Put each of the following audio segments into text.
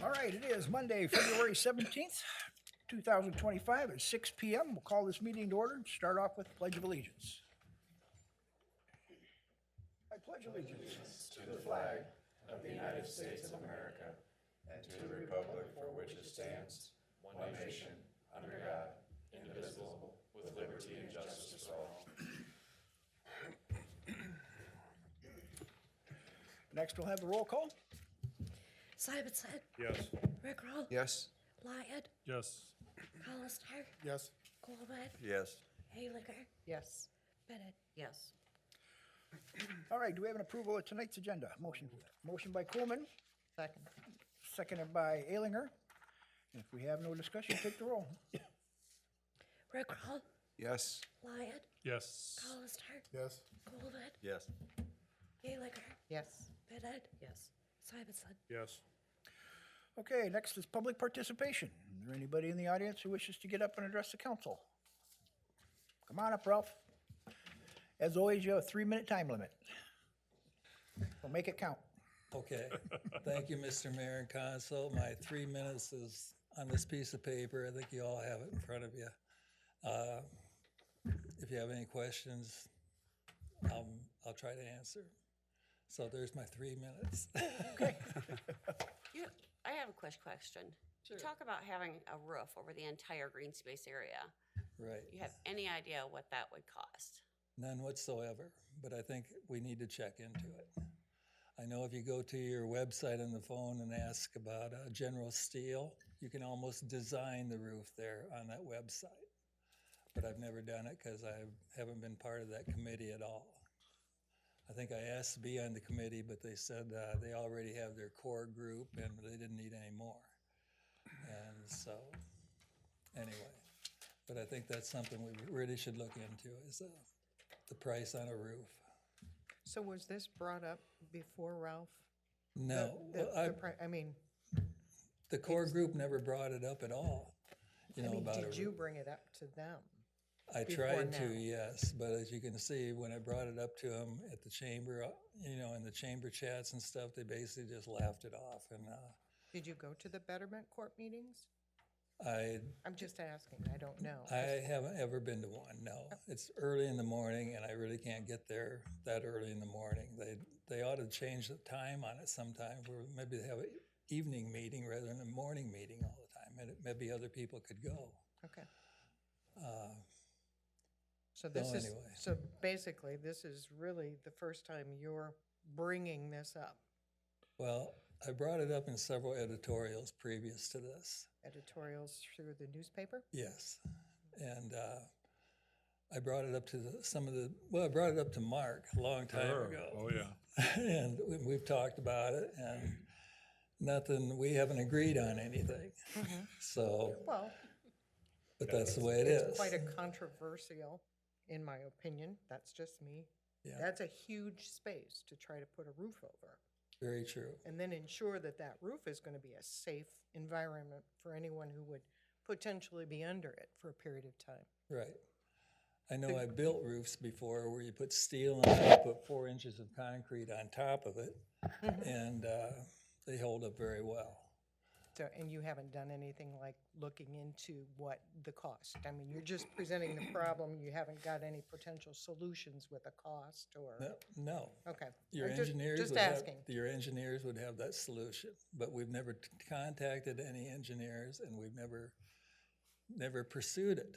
All right, it is Monday, February 17th, 2025 at 6 p.m. We'll call this meeting to order and start off with the Pledge of Allegiance. I pledge allegiance To the flag of the United States of America and to the republic for which it stands, one nation, under God, indivisible, with liberty and justice for all. Next, we'll have the roll call. Simonson, Yes. Rickroll, Yes. Lyon, Yes. Hollister, Yes. Coleman, Yes. Hayliger, Yes. Bennett. Yes. All right, do we have an approval of tonight's agenda? Motion by Coolman, Second. seconded by Alinger. If we have no discussion, take the roll. Rickroll, Yes. Lyon, Yes. Hollister, Yes. Coleman, Yes. Hayliger, Yes. Bennett, Yes. Simonson. Yes. Okay, next is public participation. Is there anybody in the audience who wishes to get up and address the council? Come on up, Ralph. As always, you have a 3-minute time limit. So make it count. Okay, thank you, Mr. Mayor and Council. My 3 minutes is on this piece of paper. I think you all have it in front of you. If you have any questions, I'll try to answer. So there's my 3 minutes. I have a question. You talk about having a roof over the entire green space area. Right, You have any idea what that would cost? none whatsoever, but I think we need to check into it. I know if you go to your website on the phone and ask about General Steel, you can almost design the roof there on that website. But I've never done it because I haven't been part of that committee at all. I think I asked to be on the committee, but they said they already have their core group and they didn't need any more. And so, anyway, but I think that's something we really should look into is the price on a roof. So was this brought up before, Ralph? No, I mean, the core group never brought it up at all, about a did you roof. bring it up to them? I before tried to, now? yes, but as you can see, when I brought it up to them at the chamber, in the chamber chats and stuff, they basically just laughed it off. And Did you go to the Betterment Court meetings? I I'm just asking, I don't know. haven't ever been to one, no. It's early in the morning, and I really can't get there that early in the morning. They ought to change the time on it sometime, where maybe they have an evening meeting rather than a morning meeting all the time, and maybe other people could go. Okay. So anyway. So basically, this is really the first time you're bringing this up, Well, I brought it up in several editorials previous to this. editorials through the newspaper? Yes, and I brought it up to I brought it up to Mark a long time ago. Oh, yeah. And we've talked about it, and we haven't agreed on anything. So, Well, but that's the way it it's is. quite a controversial, in my opinion, that's just me. Yeah. That's a huge space to try to put a roof over. Very true. And then ensure that that roof is going to be a safe environment for anyone who would potentially be under it for a period of time. Right. I know I built roofs before where you put steel on it, you put 4 inches of concrete on top of it, and they hold up very well. So, and you haven't done anything like looking into what the cost? I mean, you're just presenting the problem, you haven't got any potential solutions with a cost or? No. Okay. Your I'm just- engineers Just would have, asking. your engineers would have that solution, but we've never contacted any engineers, and we've never pursued it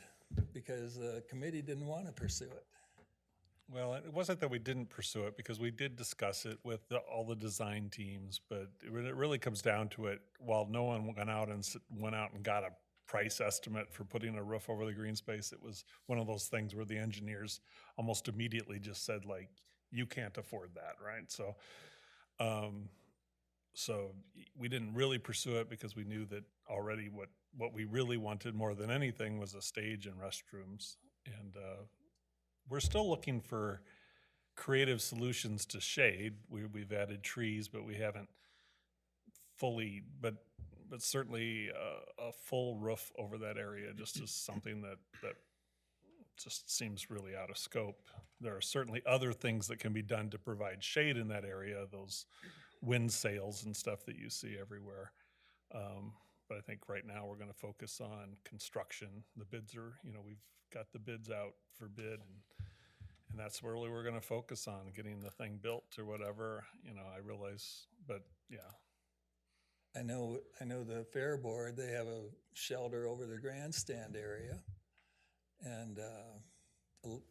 because the committee didn't want to pursue it. Well, it wasn't that we didn't pursue it because we did discuss it with all the design teams, but it really comes down to it. While no one went out and got a price estimate for putting a roof over the green space, it was one of those things where the engineers almost immediately just said, like, you can't afford that, right? So, so we didn't really pursue it because we knew that already what we really wanted more than anything was a stage and restrooms. And we're still looking for creative solutions to shade. We've added trees, but we haven't fully, but certainly a full roof over that area just is something that just seems really out of scope. There are certainly other things that can be done to provide shade in that area, those wind sails and stuff that you see everywhere. But I think right now we're gonna focus on construction. The bids are, we've got the bids out for bid, and that's really we're gonna focus on, getting the thing built or whatever, I realize, but yeah. I know the Fair Board, they have a shelter over the grandstand area. And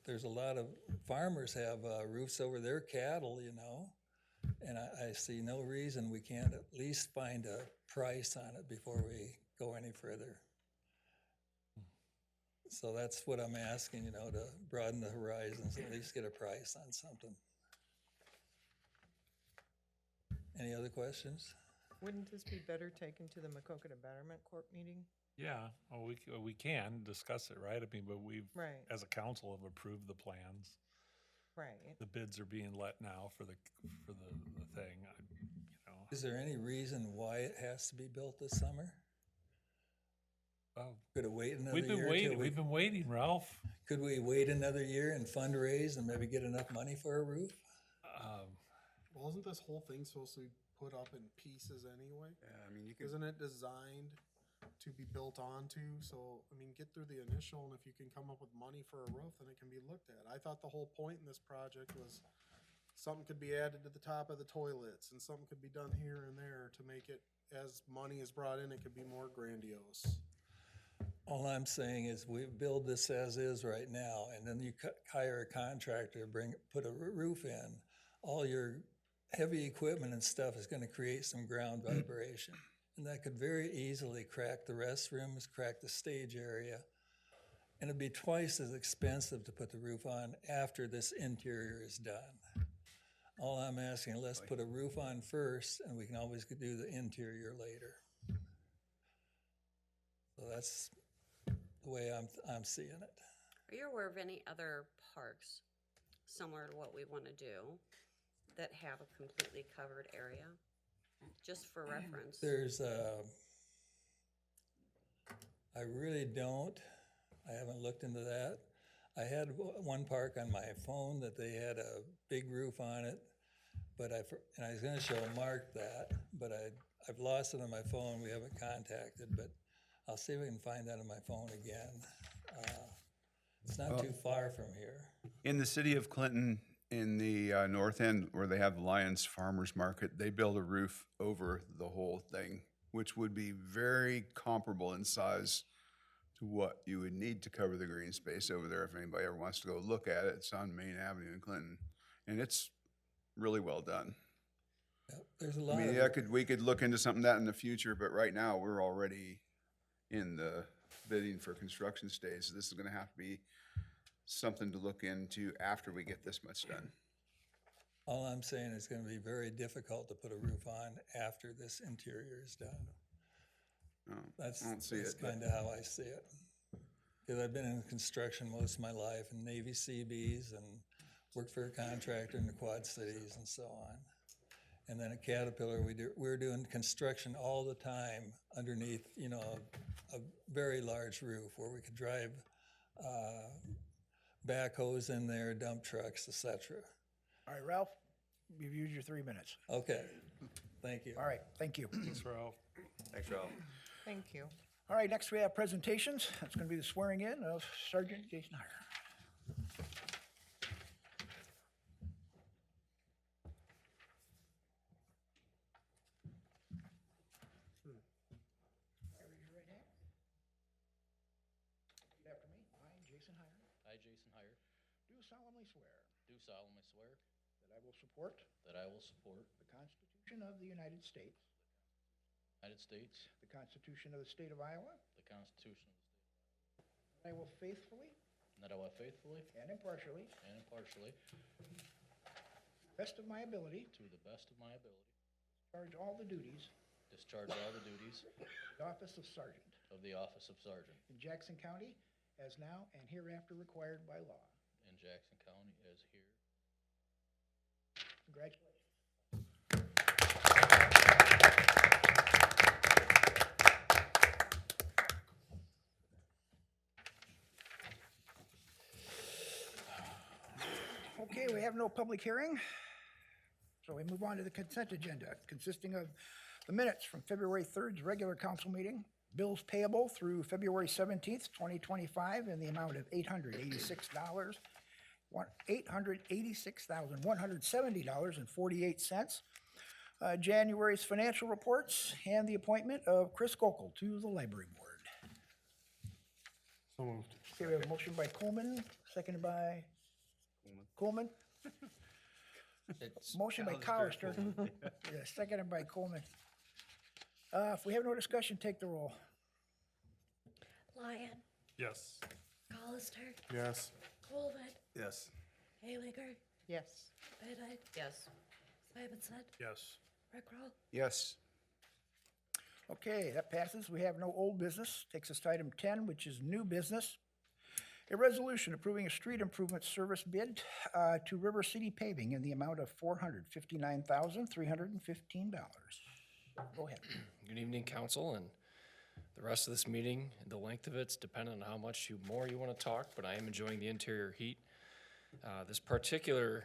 there's a lot of farmers have roofs over their cattle, And I see no reason we can't at least find a price on it before we go any further. So that's what I'm asking, to broaden the horizons, at least get a price on something. Any other questions? Wouldn't this be better taken to the Maquoketa Betterment Corp meeting? Yeah, well, we can discuss it, right? I mean, but we've, Right, as a council, have approved the plans. right. The bids are being let now for the thing, Is there any reason why it has to be built this summer? Oh, Could it wait another we've year? been till waiting, we- we've been waiting, Ralph. Could we wait another year and fundraise and maybe get enough money for a roof? Well, isn't this whole thing supposed to be put up in pieces anyway? Yeah, I mean, you could, Isn't it designed to be built onto? So, I mean, get through the initial, and if you can come up with money for a roof, then it can be looked at. I thought the whole point in this project was something could be added to the top of the toilets, and something could be done here and there to make it, as money is brought in, it could be more grandiose. All I'm saying is we build this as is right now, and then you hire a contractor, put a roof in. All your heavy equipment and stuff is gonna create some ground vibration. And that could very easily crack the restrooms, crack the stage area. And it'd be twice as expensive to put the roof on after this interior is done. All I'm asking, let's put a roof on first, and we can always do the interior later. So that's the way I'm seeing it. Are you aware of any other parks similar to what we want to do that have a completely covered area? Just for reference. I really don't. I haven't looked into that. I had one park on my phone that they had a big roof on it, and I was gonna show Mark that, but I've lost it on my phone. We haven't contacted, but I'll see if we can find that on my phone again. It's not too far from here. in the city of Clinton, in the north end where they have the Lions Farmers Market, they build a roof over the whole thing, which would be very comparable in size to what you would need to cover the green space over there. If anybody ever wants to go look at it, it's on Main Avenue in Clinton, and it's really well done. Yep, there's a I lot mean, of, we could look into something like that in the future, but right now, we're already in the bidding for construction stage. So this is gonna have to be something to look into after we get this much done. all I'm saying is gonna be very difficult to put a roof on after this interior is done. That's I don't see it, but- kinda how I see it. Cause I've been in construction most of my life in Navy Seabees and worked for a contractor in the Quad Cities and so on. And then at Caterpillar, we're doing construction all the time underneath, a very large roof where we could drive, backhoes in there, dump trucks, et cetera. All right, Ralph, you've used your 3 minutes. Okay, thank you. All right, thank you. Thanks, Ralph. Thanks, Ralph. Thank you. All right, next we have presentations. That's going to be the swearing in of Sergeant Jayson Heiar. Raise your right hand. Repeat after me. I, Jayson Heiar, I, Jayson Heiar, do solemnly swear do solemnly swear that I will support that I will support the Constitution of the United States, the United States, the Constitution of the State of Iowa, the Constitution of the State, and I will faithfully and that I will faithfully and impartially, and impartially, best of my ability, to the best of my ability, discharge all the duties discharge all the duties of the office of sergeant of the office of sergeant in Jackson County as now and hereafter required by law. in Jackson County as here. Congratulations. Okay, we have no public hearing, so we move on to the consent agenda, consisting of The minutes from February 3rd's regular council meeting, bills payable through February 17th, 2025 in the amount of $886,170.48. January's financial reports and the appointment of Chris Goekel to the library board. So moved. Okay, we have a motion by Coleman, seconded by Coleman. Motion by Colister. Yeah, seconded by Coleman. If we have no discussion, take the roll. Lyon, Yes. Colister, Yes. Colvin, Yes. Haylaker, Yes. Yes. Bedard, Simonson, Yes. Rickrell. Yes. Okay, that passes. We have no old business. Takes us to item 10, which is new business. A resolution approving a street improvement service bid to River City Paving in the amount of $459,315. Go ahead. Good evening, council, and the rest of this meeting, the length of it's dependent on how much more you want to talk, but I am enjoying the interior heat. This particular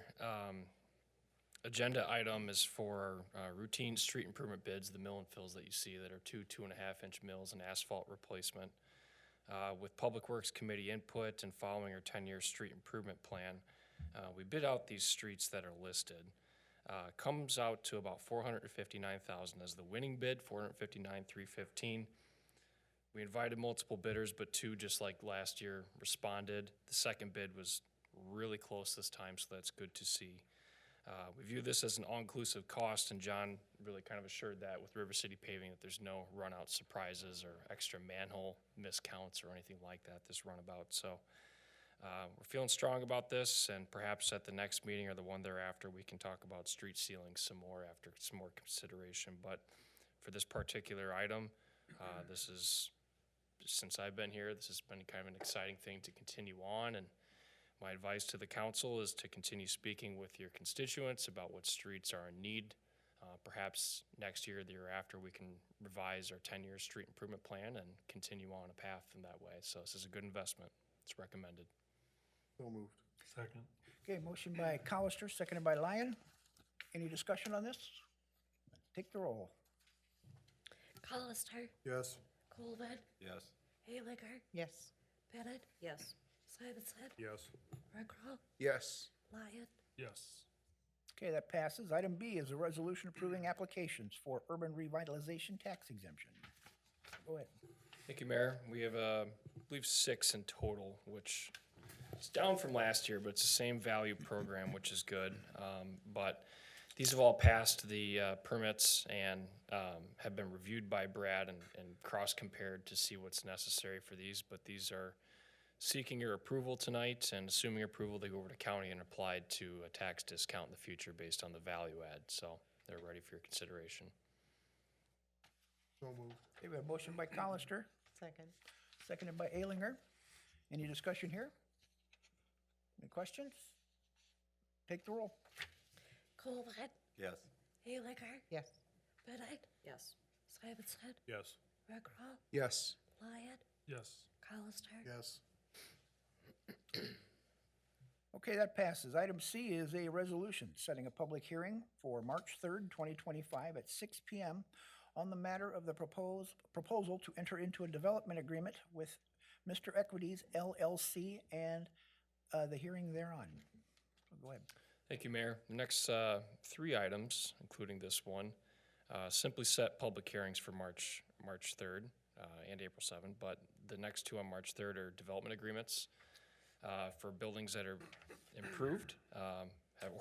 agenda item is for routine street improvement bids, the mill and fills that you see that are 2.5-inch mills and asphalt replacement. With Public Works Committee input and following our 10-year street improvement plan, we bid out these streets that are listed. Comes out to about $459,000 as the winning bid, $459,315. We invited multiple bidders, but two, just like last year, responded. The second bid was really close this time, so that's good to see. We view this as an all-inclusive cost, and John really kind of assured that with River City Paving that there's no run-out surprises or extra manhole miscounts or anything like that this runabout. So we're feeling strong about this, and perhaps at the next meeting or the one thereafter, we can talk about street sealing some more after some more consideration. But for this particular item, this is, since I've been here, this has been kind of an exciting thing to continue on, and my advice to the council is to continue speaking with your constituents about what streets are in need. Perhaps next year or the year after, we can revise our 10-year street improvement plan and continue on a path in that way. So this is a good investment. It's recommended. So moved. Second. Okay, motion by Colister, seconded by Lyon. Any discussion on this? Take the roll. Colister, Yes. Colvin, Yes. Haylaker, Yes. Bedard, Yes. Simonson, Yes. Rickrell, Yes. Lyon, Yes. Okay, that passes. Item B is a resolution approving applications for urban revitalization tax exemption. Go ahead. Thank you, Mayor. We have, I believe, 6 in total, which is down from last year, but it's the same value program, which is good. But these have all passed the permits and have been reviewed by Brad and cross-compared to see what's necessary for these. But these are seeking your approval tonight, and assuming approval, they go over to county and applied to a tax discount in the future based on the value add. So they're ready for your consideration. So moved. Okay, we have a motion by Colister, Second. seconded by Alinger. Any discussion here? Any questions? Take the roll. Colvin, Yes. Haylaker, Yes. Bedard, Yes. Simonson, Yes. Rickrell, Yes. Lyon, Yes. Colister, Yes. Okay, that passes. Item C is a resolution setting a public hearing for March 3rd, 2025 at 6 PM on the matter of the proposal to enter into a development agreement with Mr. Equities LLC and the hearing thereon. Go ahead. Thank you, Mayor. The next 3 items, including this one, simply set public hearings for March 3rd and April 7th, but the next 2 on March 3rd are development agreements for buildings that are improved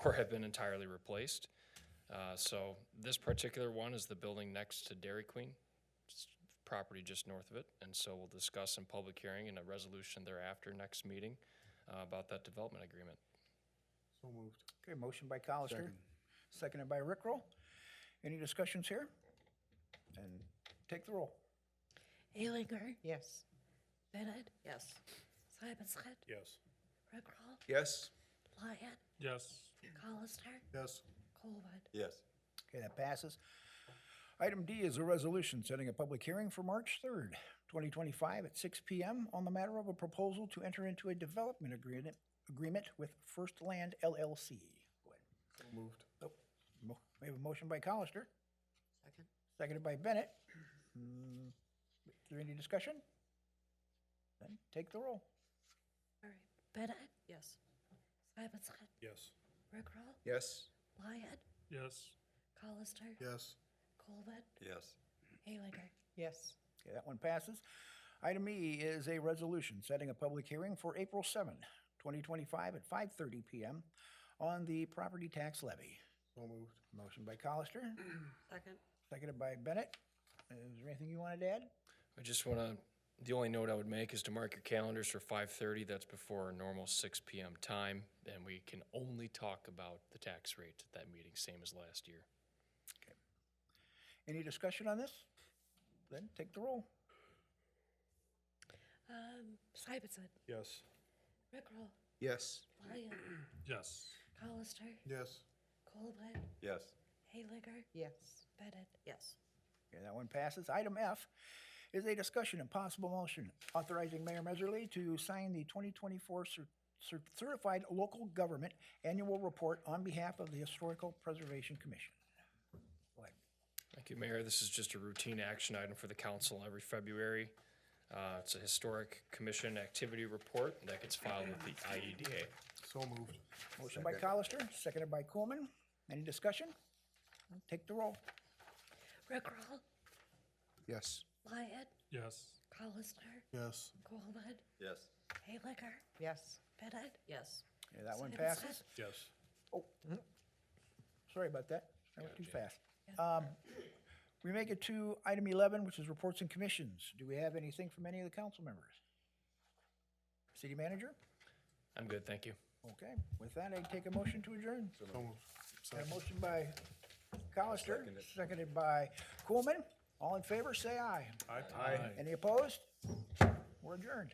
or have been entirely replaced. So this particular one is the building next to Dairy Queen, property just north of it, and so we'll discuss in public hearing and a resolution thereafter next meeting about that development agreement. So moved. Okay, motion by Colister, seconded by Rickrell. Any discussions here? And take the roll. Haylaker, Yes. Bedard, Yes. Simonson, Yes. Rickrell, Yes. Lyon, Yes. Colister, Yes. Colvin, Yes. Okay, that passes. Item D is a resolution setting a public hearing for March 3rd, 2025 at 6 PM on the matter of a proposal to enter into a development agreement with First Land LLC. Go ahead. So moved. We have a motion by Colister, Second. seconded by Bennett. Is there any discussion? Then take the roll. All right. Bennett, Yes. Simonson, Yes. Rickroll, Yes. Lyon, Yes. Colister, Yes. Coleman, Yes. Haylander. Yes. Okay, that one passes. Item E is a resolution setting a public hearing for April 7, 2025 at 5:30 PM on the property tax levy. So moved. Motion by Colister, Second? seconded by Bennett. Is there anything you wanted to add? I just want to, the only note I would make is to mark your calendars for 5:30. That's before our normal 6 PM time. And we can only talk about the tax rate at that meeting, same as last year. Any discussion on this? Then take the roll. Simonson, Yes. Rickroll, Yes. Lyon, Yes. Colister, Yes. Coleman, Yes. Haylander, Yes. Bennett. Yes. Okay, that one passes. Item F is a discussion and possible motion authorizing Mayor Meserly to sign the 2024 Certified Local Government Annual Report on behalf of the Historical Preservation Commission. Go ahead. Thank you, Mayor. This is just a routine action item for the council every February. It's a historic commission activity report that gets filed with the IEDA. So moved. Motion by Colister, seconded by Coolman. Any discussion? Take the roll. Rickroll, Yes. Lyon, Yes. Colister, Yes. Coleman, Yes. Haylander, Yes. Bennett. Yes. Okay, that one Simonson. passes. Yes. Sorry about that. I went too fast. We make it to item 11, which is reports and commissions. Do we have anything from any of the council members? City manager? I'm good, thank you. Okay, with that, I take a motion to adjourn. So moved. Got a motion by Colister, seconded by Coolman. All in favor, say aye. Aye. Any opposed? We're adjourned.